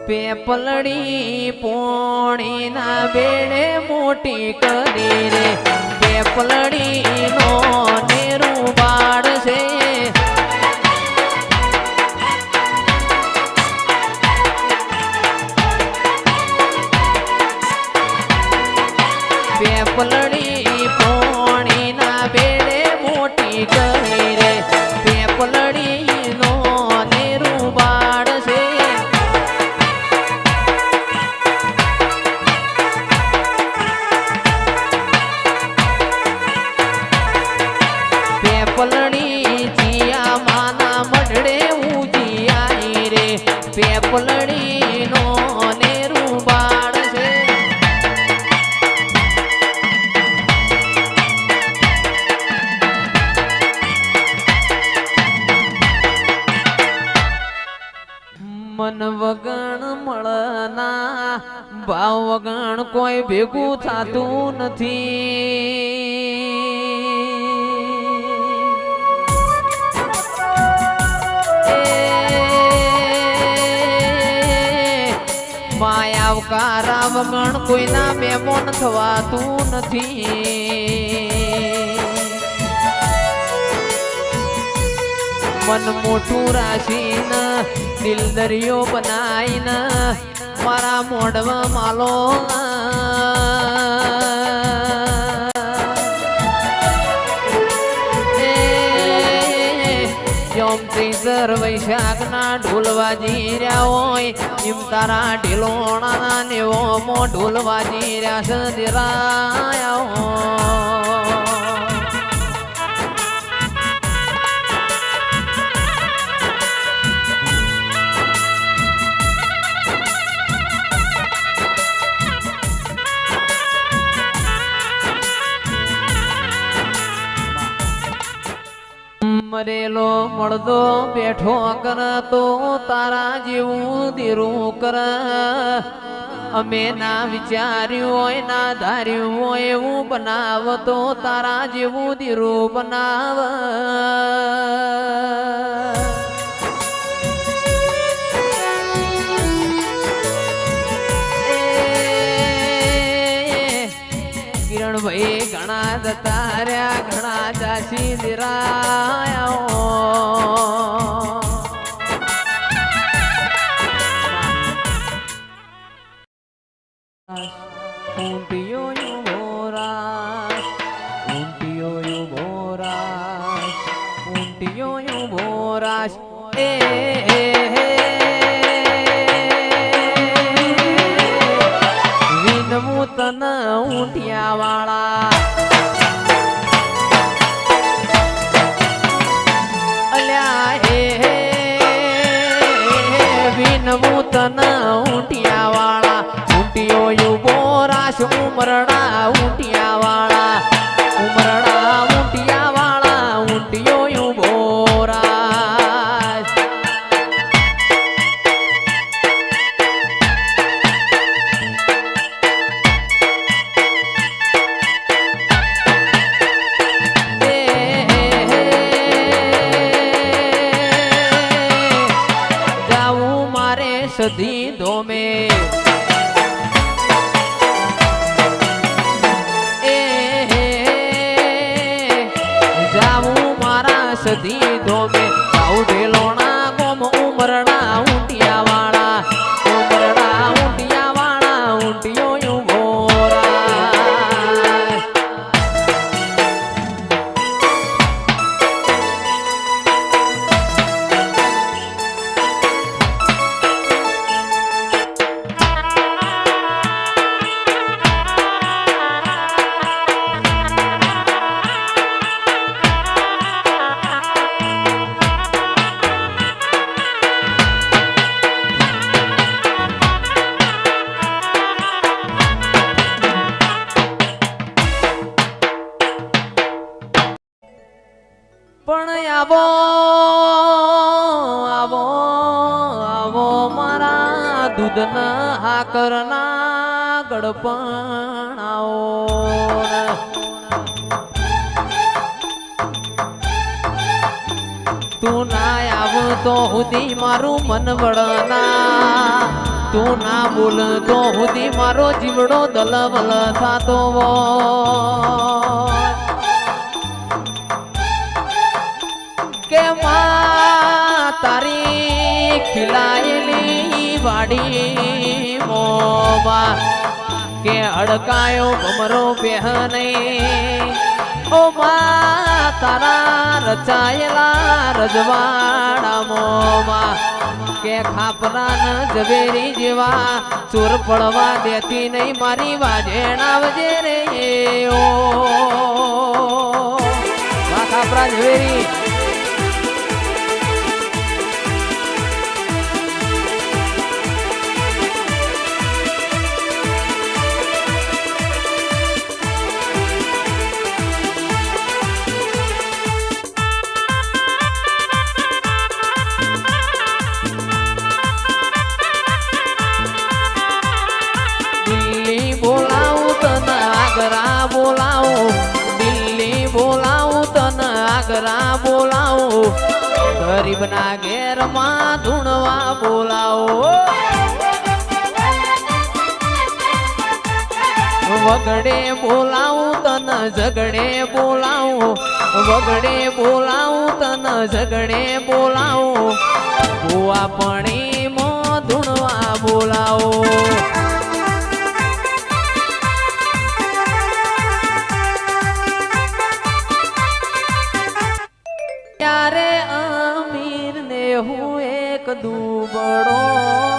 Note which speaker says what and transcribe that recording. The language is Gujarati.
Speaker 1: પેપલડી પોણી ના બેડે મોટી કરી રે પેપલડી નો નેરું બાળ છે પેપલડી પોણી ના બેડે મોટી કરી રે પેપલડી નો નેરું બાળ છે પેપલડી જીયા માના મઢડે ઉજી આઈ રે પેપલડી નો નેરું બાળ છે મન વગણ મળના ભાવ વગણ કોઈ ભેગું થતું નથી માયાવકારા વગણ કોઈના મેમોન થવાતું નથી મન મોટું રાશીને દિલ દરિયો બનાવીને મારા મોઢમાં માલો ત્રીસર વૈશાખના ઢોલ વાજી રહ્યા હોય એમ તારા ઢીલોણા નેવો મો ઢોલ વાજી રહ્યા સદરાયા મરેલો મળદો બેઠો કર તો તારા જેવું દીરું કર અમે ના વિચાર્યું હોય ના ધાર્યું હોય એવું બનાવ તો તારા જેવું દીરું બનાવ ભાઈ ઘણા જતા રહ્યા ઘણા જાસી દિરાયા ઊંટિયો યુવરાજ ઊંટિયો યુવરાજ ઊંટિયો યુવરાજ વિનવું તન ઊંટિયા વાળા અલ્યા વિનવું તન ઊંટિયા વાળા ઊંટિયો યુવો રાશ ઉમરડા ઊંટિયા વાળા ઉમરડા ઊંટિયા વાળા ઊંટિયો યુવો રાશ સધી ધોમે જાવું મારા સધી ધોમે જાઉં ઢેલોણા ગોમ ઉમરડા ઊંટિયા વાળા ઉમરડા ઊંટિયા વાળા ઊંટિયો પણ આવો આવો આવો મારા દૂધના હાકરના ગડપણ આવો તું ના આવ તો હુદી મારું મન વળના તું ના બોલ તો હુદી મારો જીવડો દલવલ થાતો કે માં તારી ખીલાયેલી વાડી મોમાં કે અડકાયો ભમરો બેહને ઓ માં તારા રચાયેલા રજવાડા મોમાં કે ખાપરાન ઝવેરી જેવા ચોર પડવા દેતી નહીં મારી વાજેણા વજે રે ઓ વાહ ખાપરા ઝવેરી બોલાવો ગરીબ ના ઘેર માં ધૂણવા બોલાવો વગડે બોલાવું તન ઝગડે બોલાવો વગડે બોલાવું તન ઝગડે બોલાવો ભુવા પણી માં ધૂણવા બોલાવો ત્યારે અમીર ને હું એક દુબળો